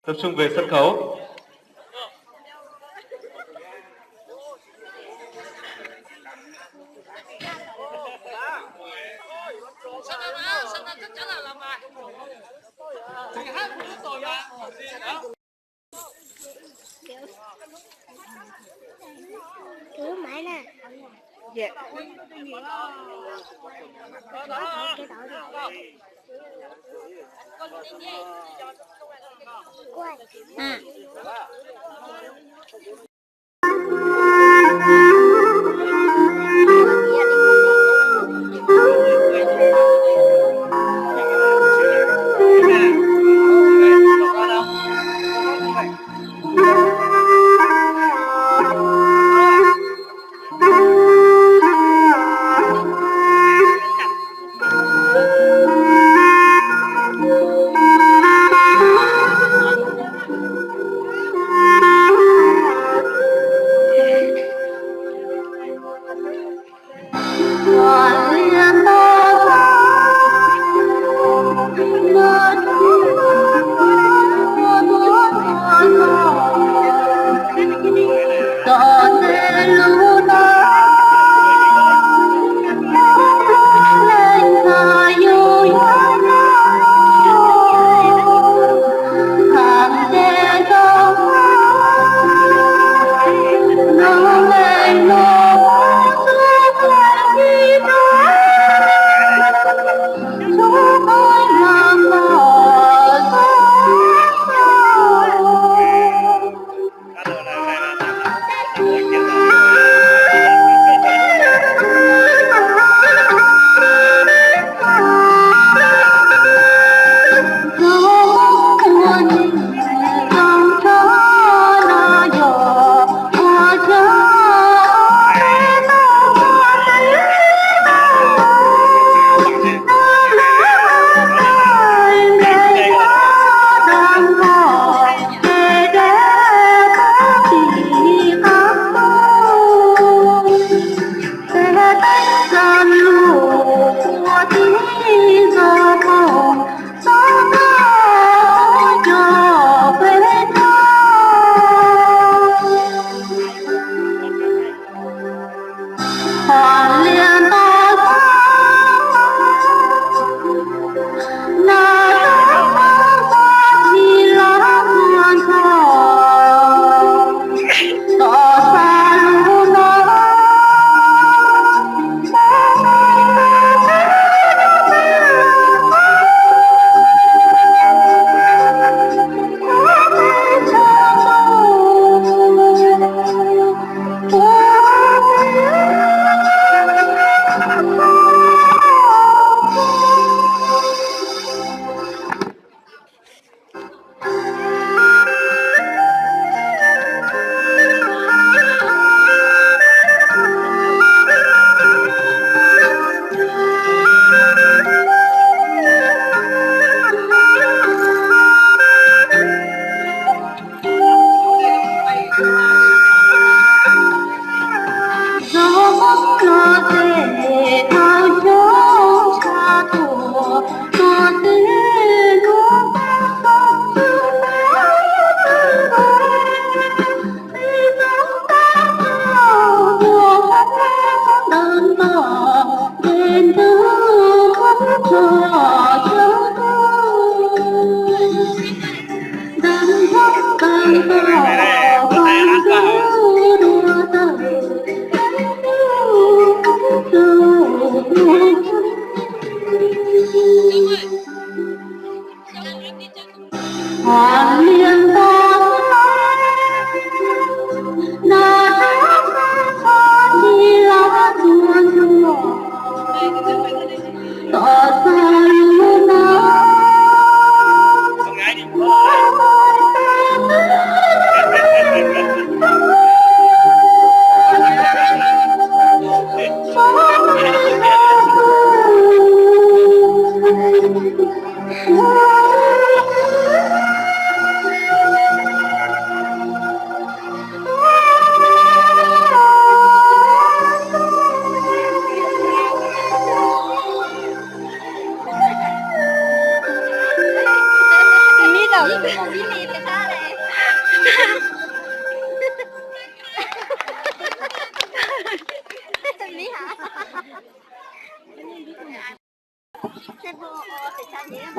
Tập trung về sân khấu. Sân chắc chắn là làm bài. Chỉ 2 phút rồi mà. Cứu máy nè. Dạ. Cái đó đi. Quay. Ini sekali. Lihat. Cebu, oh, secangnya,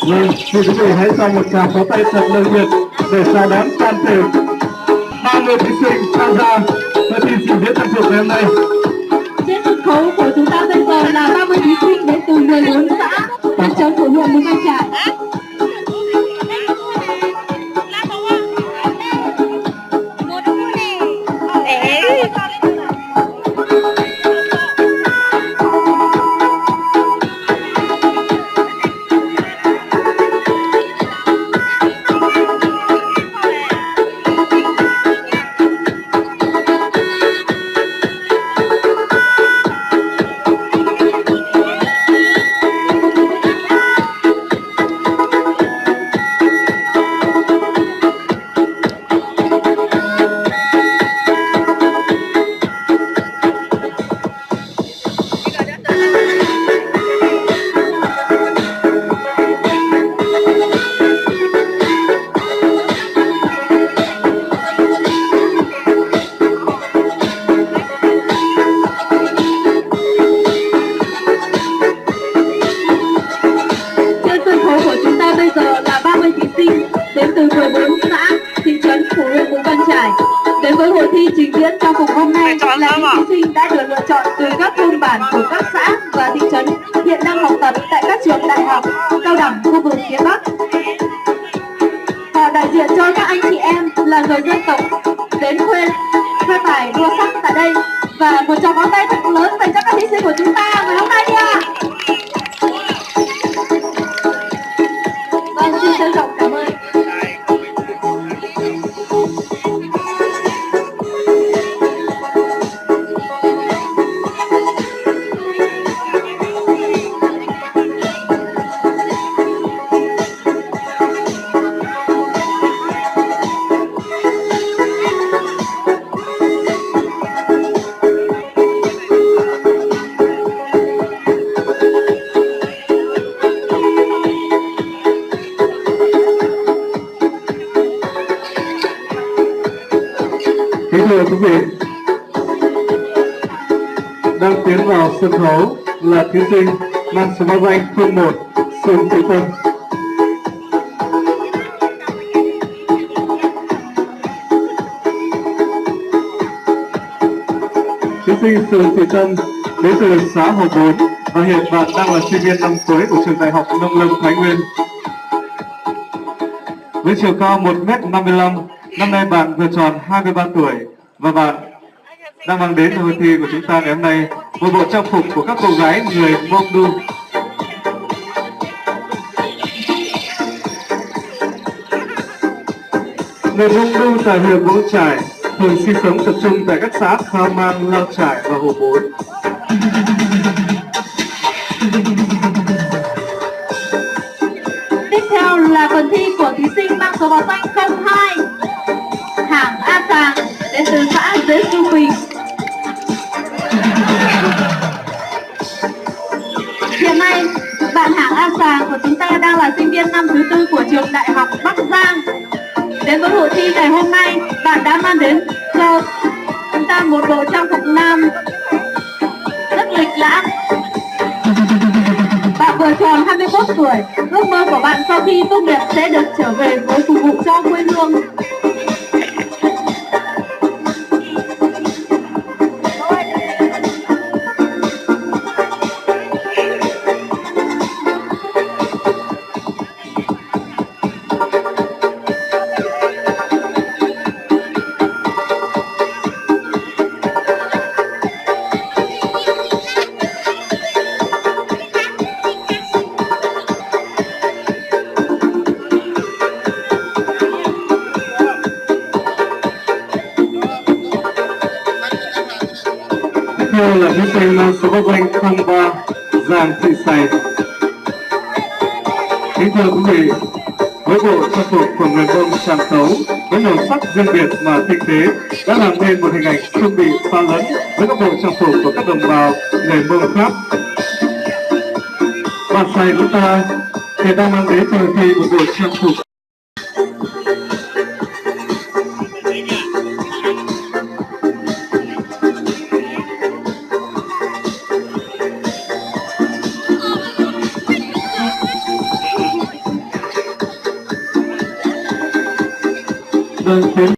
Vâng, xin quý vị hãy cho một tràng pháo tay thật nồng nhiệt để chào đón toàn thể 30 thí sinh tham gia phần thi trình diễn trang phục ngày hôm nay. Trên sân khấu của chúng ta bây giờ là 30 thí sinh đến từ 14 xã thị trấn của huyện Mù Cang Chải. Đến từ 14 xã, thị trấn của huyện Mù Cang Chải. Đến với hội thi trình diễn trang phục hôm nay là những thí sinh đã được lựa chọn từ các thôn bản của các xã và thị trấn hiện đang học tập tại các trường đại học, cao đẳng khu vực phía Bắc. Họ đại diện cho các anh chị em là người dân tộc đến khoe tài đua sắc tại đây. Và một tràng pháo tay thật lớn dành cho các thí sinh của chúng ta ngày hôm nay nha. Vâng, xin trân trọng cảm ơn. Kính thưa quý vị, đang tiến vào sân khấu là thí sinh mang số báo danh 01 Sương Thị Tâm. Thí sinh Sương Thị Tâm đến từ xã Hồ Bốn và hiện bạn đang là sinh viên năm cuối của trường Đại học Nông lâm Thái Nguyên. Với chiều cao 1m55, năm nay bạn vừa tròn 23 tuổi và bạn đang mang đến hội thi của chúng ta ngày hôm nay một bộ trang phục của các cô gái người Mông Du. Người Mông Du tại huyện Mù Cang Chải thường sinh sống tập trung tại các xã Khao Mang, Lao Chải và Hồ Bốn. Tiếp theo là phần thi của thí sinh mang số báo danh 02 Hàng A Sàng đến từ xã Dế Su Bình. Hiện nay, bạn Hàng A Sàng của chúng ta đang là sinh viên năm thứ 4 của trường Đại học Bắc Giang. Đến với hội thi ngày hôm nay, bạn đã mang đến cho chúng ta một bộ trang phục nam rất lịch lãm. Bạn vừa tròn 21 tuổi, ước mơ của bạn sau khi tốt nghiệp sẽ được trở về với phục vụ cho quê hương. theo là những tên mang số báo danh 03 Giàng Thị Sài. Kính thưa quý vị, với bộ trang phục của người Mông Tràm Tấu với màu sắc riêng biệt mà tinh tế đã làm nên một hình ảnh không bị pha lẫn với các bộ trang phục của các đồng bào người Mông khác. Bản Sài chúng ta hiện đang mang đến cho hội thi một bộ trang phục đơn tiến.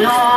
No